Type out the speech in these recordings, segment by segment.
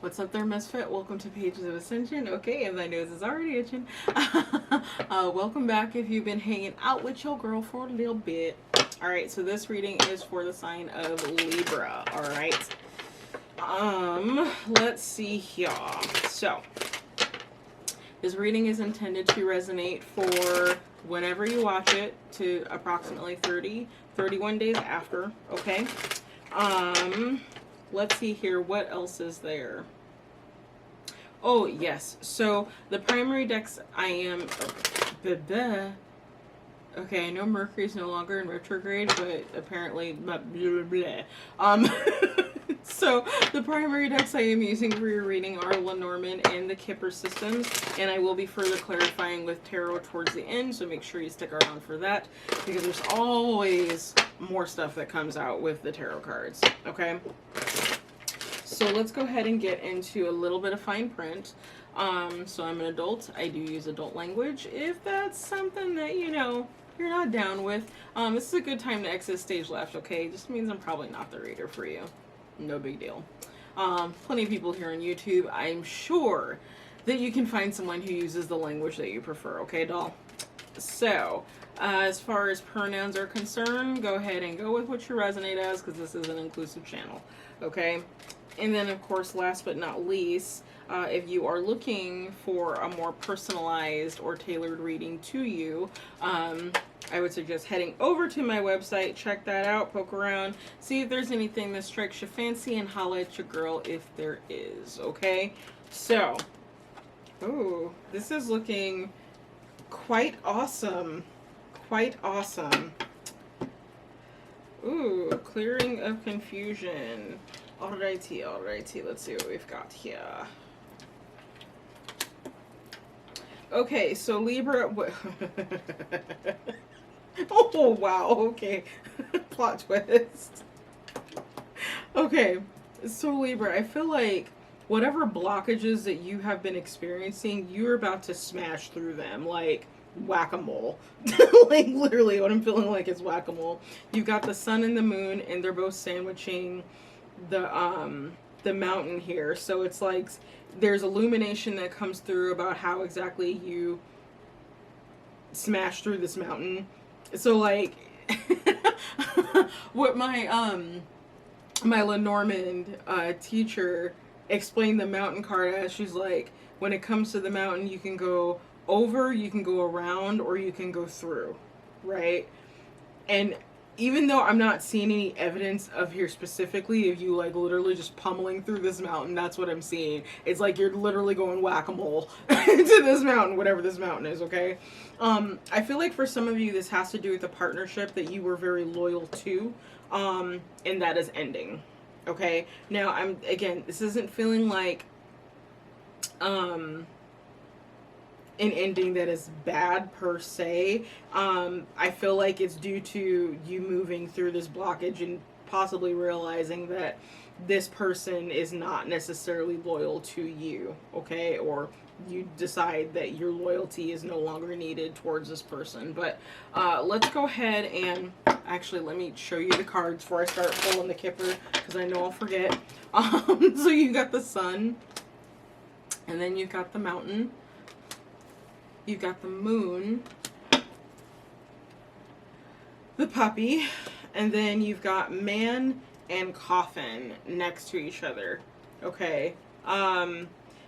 What's up there, Misfit? Welcome to Pages of Ascension. Okay, and my nose is already itching. Welcome back if you've been hanging out with your girl for a little bit. Alright, so this reading is for the sign of Libra. Alright. Let's see here. So, this reading is intended to resonate for whenever you watch it to approximately 31 days after. Okay. Let's see here. What else is there? Oh, yes. So, the primary decks I am... Okay, I know Mercury's no longer in retrograde, but apparently... So, the primary decks I am using for your reading are Lenormand and the Kipper systems, and I will be further clarifying with tarot towards the end, so make sure you stick around for that, because there's always more stuff that comes out with the tarot cards, okay? So let's go ahead and get into a little bit of fine print. So I'm an adult. I do use adult language. If that's something that, you know, you're not down with, this is a good time to exit stage left, okay? Just means I'm probably not the reader for you. No big deal. Plenty of people here on YouTube. I'm sure that you can find someone who uses the language that you prefer, okay, doll? So, as far as pronouns are concerned, go ahead and go with what you resonate as, because this is an inclusive channel, okay? And then, of course, last but not least, if you are looking for a more personalized or tailored reading to you, I would suggest heading over to my website, check that out, poke around, see if there's anything that strikes your fancy, and holla at your girl if there is, okay? So, ooh, this is looking quite awesome. Quite awesome. Ooh, clearing of confusion. Alrighty, let's see what we've got here. Okay, so Libra... Oh, wow, okay. Plot twist. Okay, so Libra, I feel like whatever blockages that you have been experiencing, you're about to smash through them, like whack-a-mole. Like, literally, what I'm feeling like is whack-a-mole. You've got the sun and the moon, and they're both sandwiching the mountain here. So it's like there's illumination that comes through about how exactly you smash through this mountain. So like what my Lenormand teacher explained the mountain card as, she's like, when it comes to the mountain, you can go over, you can go around, or you can go through, right? And even though I'm not seeing any evidence of here specifically, if you like literally just pummeling through this mountain, that's what I'm seeing. It's like you're literally going whack-a-mole to this mountain, whatever this mountain is, okay? I feel like for some of you, this has to do with a partnership that you were very loyal to, and that is ending, okay? Now, again, this isn't feeling like, an ending that is bad per se. I feel like it's due to you moving through this blockage and possibly realizing that this person is not necessarily loyal to you, okay? Or you decide that your loyalty is no longer needed towards this person. But let's go ahead and actually let me show you the cards before I start pulling the Kipper, because I know I'll forget. So you got the sun, and then you've got the mountain. You've got the moon, the puppy, and then you've got man and coffin next to each other. Okay.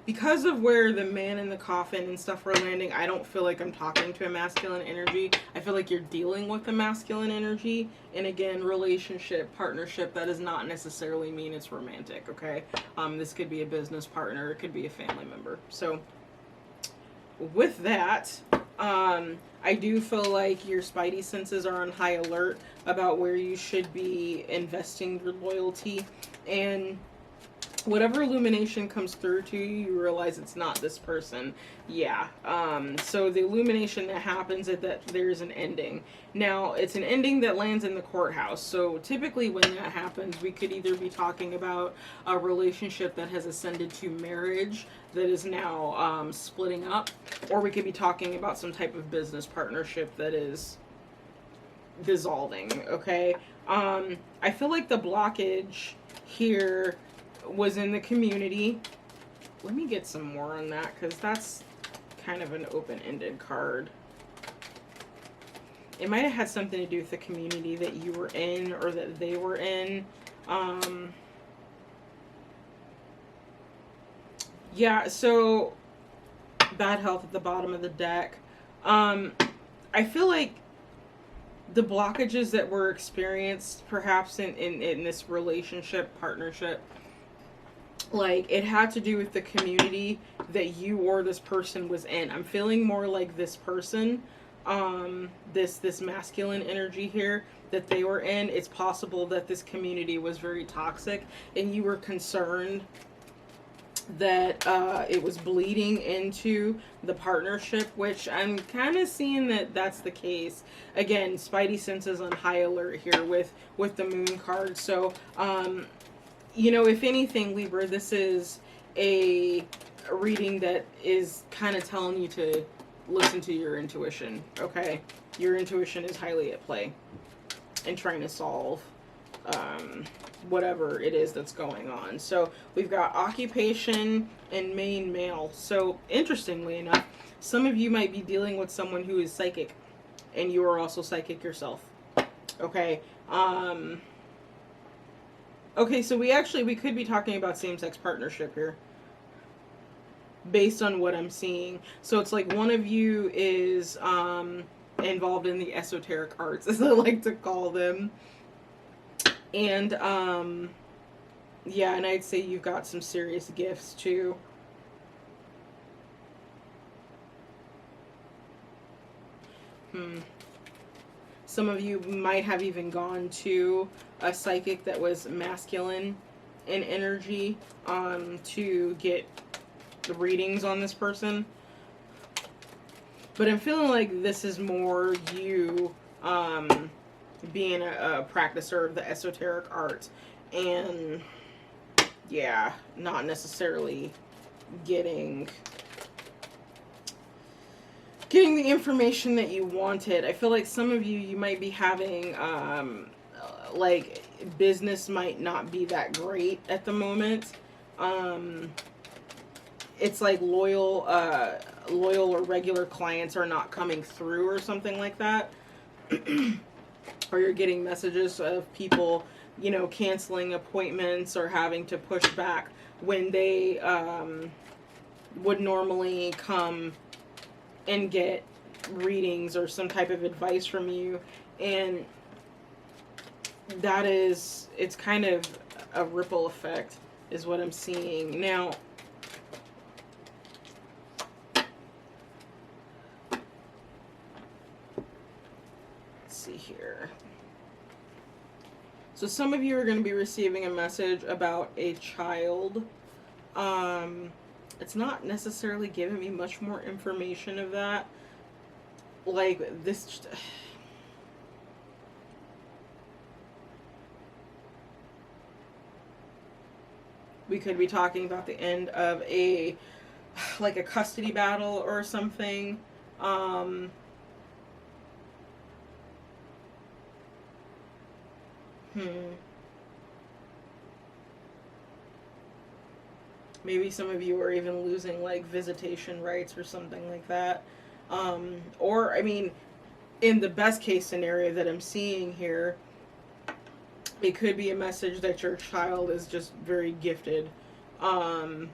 Because of where the man and the coffin and stuff are landing, I don't feel like I'm talking to a masculine energy. I feel like you're dealing with the masculine energy. And again, relationship, partnership, that does not necessarily mean it's romantic, okay? This could be a business partner. It could be a family member. So with that, I do feel like your spidey senses are on high alert about where you should be investing your loyalty. And whatever illumination comes through to you, you realize it's not this person. Yeah. So the illumination that happens is that there's an ending. Now, it's an ending that lands in the courthouse. So typically when that happens, we could either be talking about a relationship that has ascended to marriage that is now splitting up, or we could be talking about some type of business partnership that is dissolving, okay? I feel like the blockage here was in the community. Let me get some more on that, because that's kind of an open-ended card. It might have had something to do with the community that you were in or that they were in. Yeah, so bad health at the bottom of the deck. I feel like the blockages that were experienced perhaps in this relationship, partnership, like, it had to do with the community that you or this person was in. I'm feeling more like this person, this masculine energy here that they were in. It's possible that this community was very toxic and you were concerned that it was bleeding into the partnership, which I'm kind of seeing that that's the case. Again, spidey senses on high alert here with the moon card. So you know, if anything, Libra, this is a reading that is kind of telling you to listen to your intuition, okay? Your intuition is highly at play in trying to solve whatever it is that's going on. So we've got occupation and main male. So interestingly enough, some of you might be dealing with someone who is psychic, and you are also psychic yourself, okay? Okay, so we could be talking about same-sex partnership here, based on what I'm seeing. So it's like one of you is involved in the esoteric arts, as I like to call them. And yeah, and I'd say you've got some serious gifts too. Some of you might have even gone to a psychic that was masculine in energy to get the readings on this person. But I'm feeling like this is more you being a practicer of the esoteric arts. And yeah, not necessarily getting the information that you wanted. I feel like some of you might be having like business might not be that great at the moment. It's like loyal or regular clients are not coming through or something like that. Or you're getting messages of people, you know, canceling appointments or having to push back when they would normally come and get readings or some type of advice from you. And that is, it's kind of a ripple effect is what I'm seeing. Now, let's see here. So some of you are going to be receiving a message about a child. It's not necessarily giving me much more information of that. Like, this... We could be talking about the end of a, like a custody battle or something. Maybe some of you are even losing like visitation rights or something like that. Or, I mean, in the best case scenario that I'm seeing here, it could be a message that your child is just very gifted. And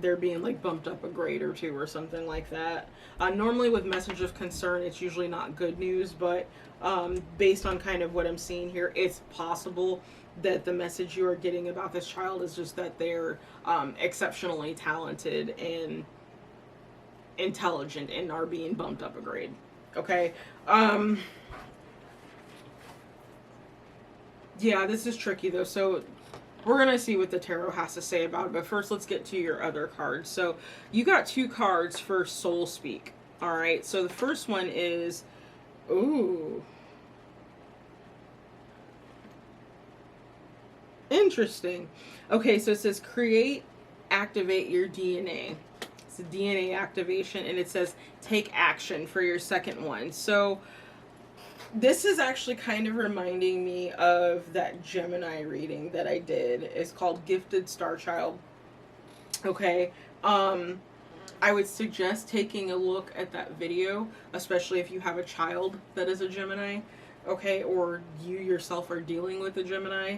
they're being like bumped up a grade or two or something like that. Normally with message of concern, it's usually not good news, but based on kind of what I'm seeing here, it's possible that the message you are getting about this child is just that they're exceptionally talented and intelligent and are being bumped up a grade. Okay. Yeah, this is tricky though. So we're going to see what the tarot has to say about it. But first, let's get to your other cards. So you got 2 cards for Soul Speak. All right. So the first one is, ooh, interesting. Okay, so it says create, activate your DNA. It's a DNA activation, and it says take action for your second one. So this is actually kind of reminding me of that Gemini reading that I did. It's called Gifted Star Child. Okay. I would suggest taking a look at that video, especially if you have a child that is a Gemini, okay, or you yourself are dealing with a Gemini.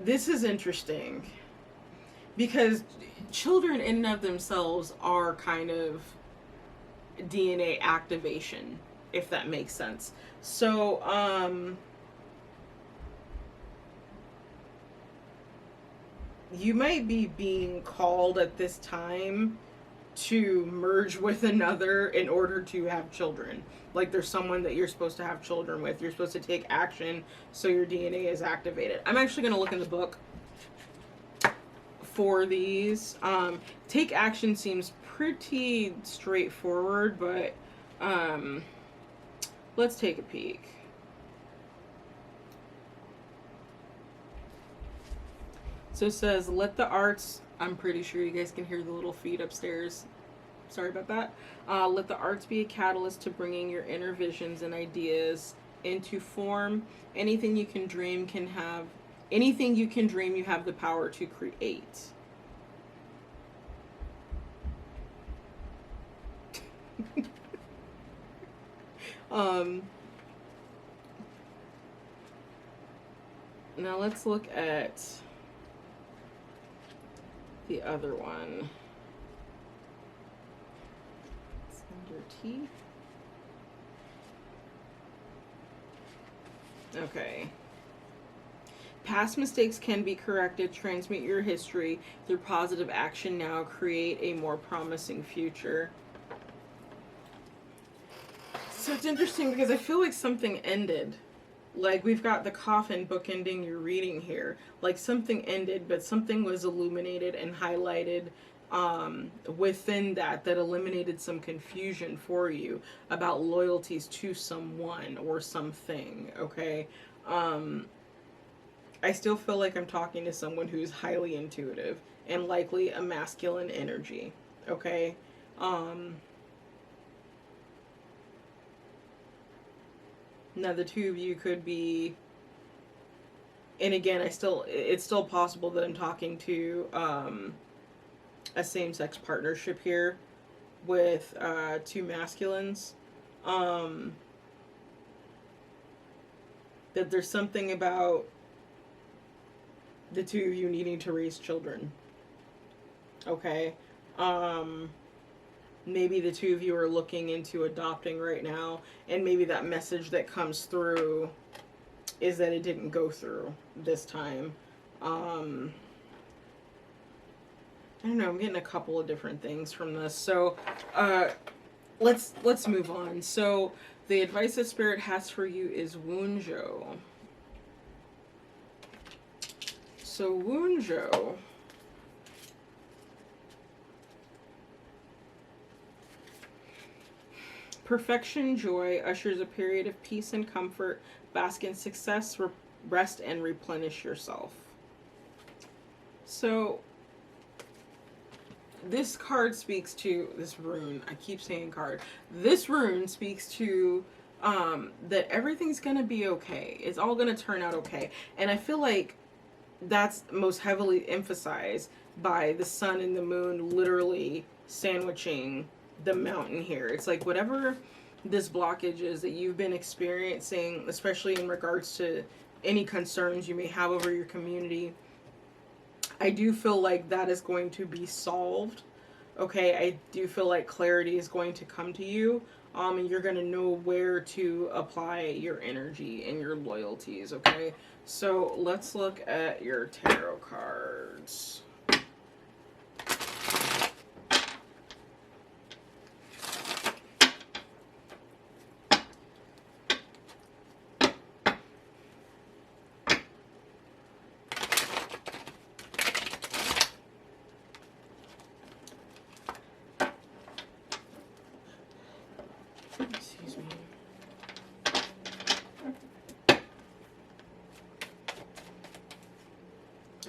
This is interesting because children in and of themselves are kind of DNA activation, if that makes sense. So, you might be being called at this time to merge with another in order to have children. Like there's someone that you're supposed to have children with. You're supposed to take action so your DNA is activated. I'm actually going to look in the book for these. Take action seems pretty straightforward, but let's take a peek. So it says, let the arts, I'm pretty sure you guys can hear the little feet upstairs. Sorry about that. Let the arts be a catalyst to bringing your inner visions and ideas into form. Anything you can dream you have the power to create. Now let's look at the other one. It's under T. Okay. Past mistakes can be corrected. Transmute your history through positive action now. Create a more promising future. So it's interesting because I feel like something ended. Like we've got the coffin bookending your reading here. Like something ended, but something was illuminated and highlighted within that eliminated some confusion for you about loyalties to someone or something, okay? I still feel like I'm talking to someone who's highly intuitive and likely a masculine energy, okay? Now the two of you could be, and again, it's still possible that I'm talking to a same-sex partnership here with 2 masculines. That there's something about the 2 of you needing to raise children. Okay? Maybe the 2 of you are looking into adopting right now, and maybe that message that comes through is that it didn't go through this time. I don't know, I'm getting a couple of different things from this. So, let's move on. So, the advice that Spirit has for you is Wunjo. So, Wunjo, perfection joy ushers a period of peace and comfort. Bask in success, rest, and replenish yourself. So, this card speaks to, this rune, I keep saying card, this rune speaks to that everything's gonna be okay. It's all gonna turn out okay. And I feel like that's most heavily emphasized by the sun and the moon literally sandwiching the mountain here. It's like whatever this blockage is that you've been experiencing, especially in regards to any concerns you may have over your community, I do feel like that is going to be solved. Okay, I do feel like clarity is going to come to you, and you're going to know where to apply your energy and your loyalties, okay? So let's look at your tarot cards.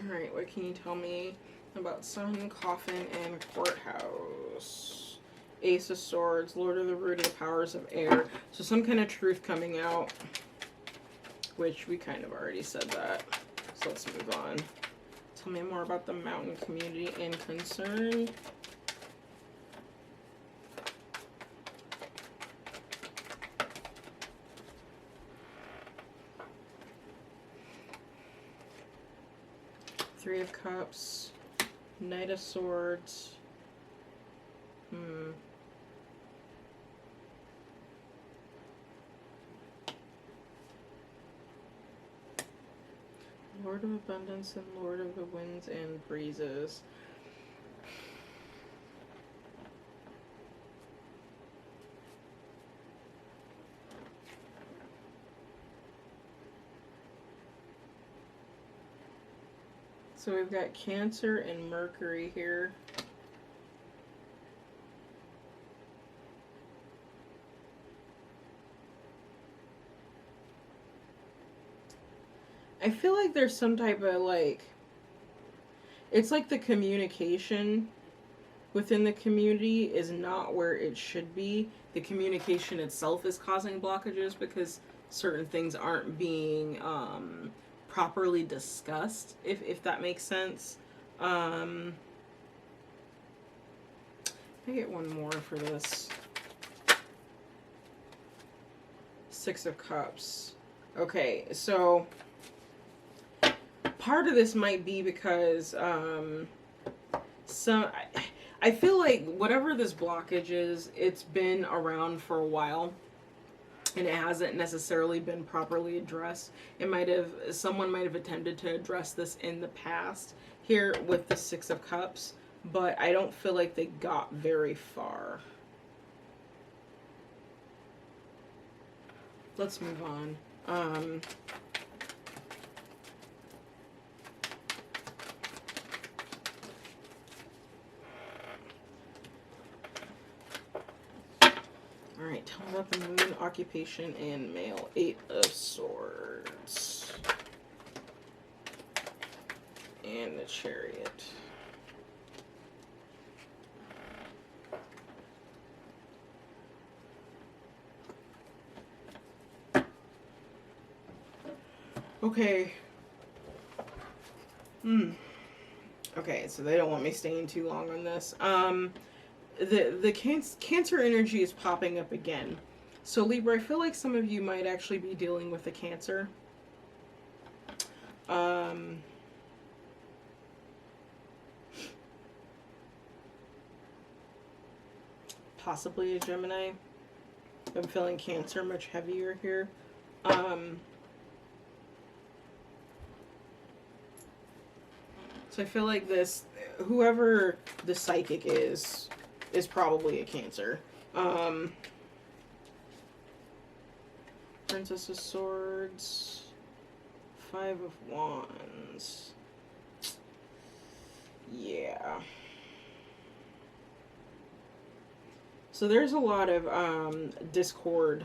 All right, what can you tell me about Sun, Coffin, and Courthouse? Ace of Swords, Lord of the Root, and the Powers of Air. So some kind of truth coming out, which we kind of already said that. So let's move on. Tell me more about the mountain community and concern. Three of Cups, Knight of Swords. Lord of Abundance and Lord of the Winds and Breezes. So we've got Cancer and Mercury here. I feel like there's some type of like, it's like the communication within the community is not where it should be. The communication itself is causing blockages because certain things aren't being properly discussed, if that makes sense. I get one more for this. Six of Cups. Okay, so part of this might be because I feel like whatever this blockage is, it's been around for a while and it hasn't necessarily been properly addressed. Someone might have attempted to address this in the past here with the Six of Cups, but I don't feel like they got very far. Let's move on. Alright, tell me about the moon, occupation, and male. Eight of Swords. And the Chariot. Okay. Okay, so they don't want me staying too long on this. The Cancer energy is popping up again. So Libra, I feel like some of you might actually be dealing with the Cancer. Possibly a Gemini. I'm feeling Cancer much heavier here. So I feel like whoever the psychic is probably a Cancer. Princess of Swords, Five of Wands. Yeah. So there's a lot of discord.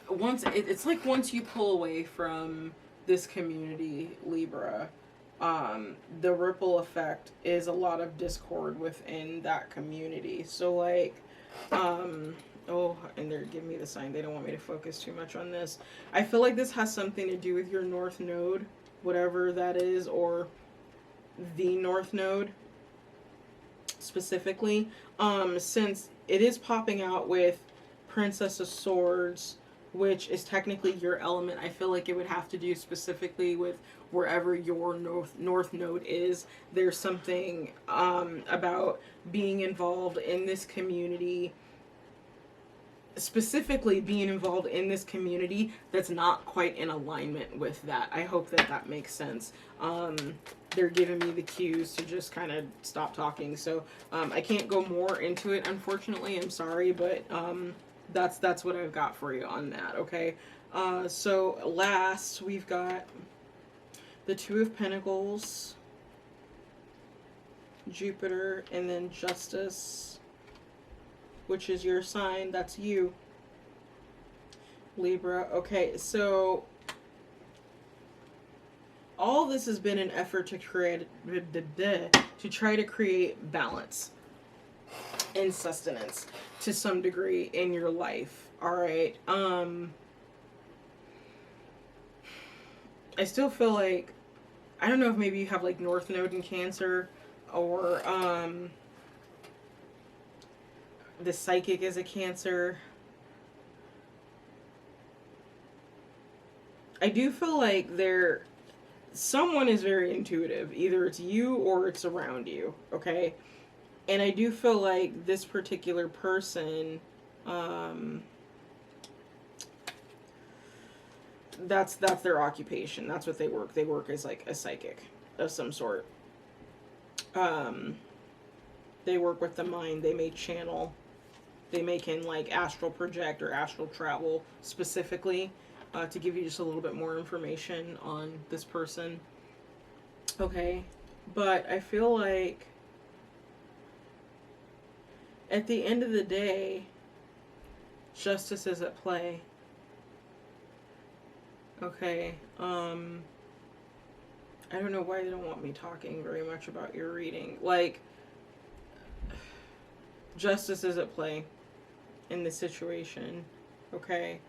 It's like once you pull away from this community, Libra, the ripple effect is a lot of discord within that community. So like, oh, and they're giving me the sign. They don't want me to focus too much on this. I feel like this has something to do with your North Node, whatever that is, or the North Node specifically. Since it is popping out with Princess of Swords, which is technically your element, I feel like it would have to do specifically with wherever your North Node is. There's something about being involved in this community, specifically being involved in this community that's not quite in alignment with that. I hope that that makes sense. They're giving me the cues to just kind of stop talking, so I can't go more into it, unfortunately. I'm sorry, but that's what I've got for you on that. Okay, so last we've got the Two of Pentacles, Jupiter, and then Justice, which is your sign. That's you, Libra. Okay, so all this has been an effort to try to create balance and sustenance to some degree in your life. All right. I still feel like, I don't know if maybe you have like North Node in Cancer, or the psychic is a Cancer. I do feel like someone is very intuitive. Either it's you or it's around you, okay? And I do feel like this particular person, that's their occupation. That's what they work. They work as like a psychic of some sort. They work with the mind. They may channel. They can like astral project or astral travel specifically, to give you just a little bit more information on this person. Okay, but I feel like at the end of the day, justice is at play. Okay, I don't know why they don't want me talking very much about your reading. Like, justice is at play in this situation. Okay,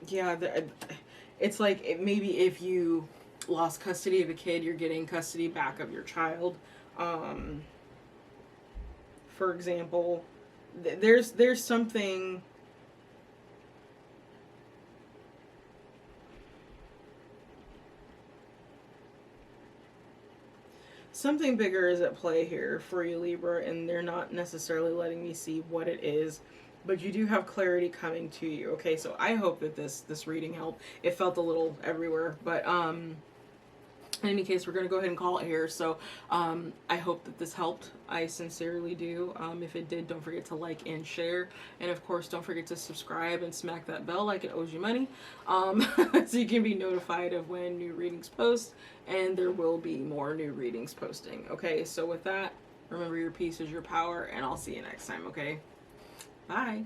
yeah, it's like maybe if you lost custody of a kid, you're getting custody back of your child. For example, there's something. Something bigger is at play here for you, Libra, and they're not necessarily letting me see what it is. But you do have clarity coming to you. Okay, so I hope that this reading helped. It felt a little everywhere, but in any case, we're going to go ahead and call it here. So I hope that this helped. I sincerely do. If it did, don't forget to like and share. And of course, don't forget to subscribe and smack that bell like it owes you money. So you can be notified of when new readings post. And there will be more new readings posting. Okay, so with that, remember your peace is your power. And I'll see you next time, okay? Bye.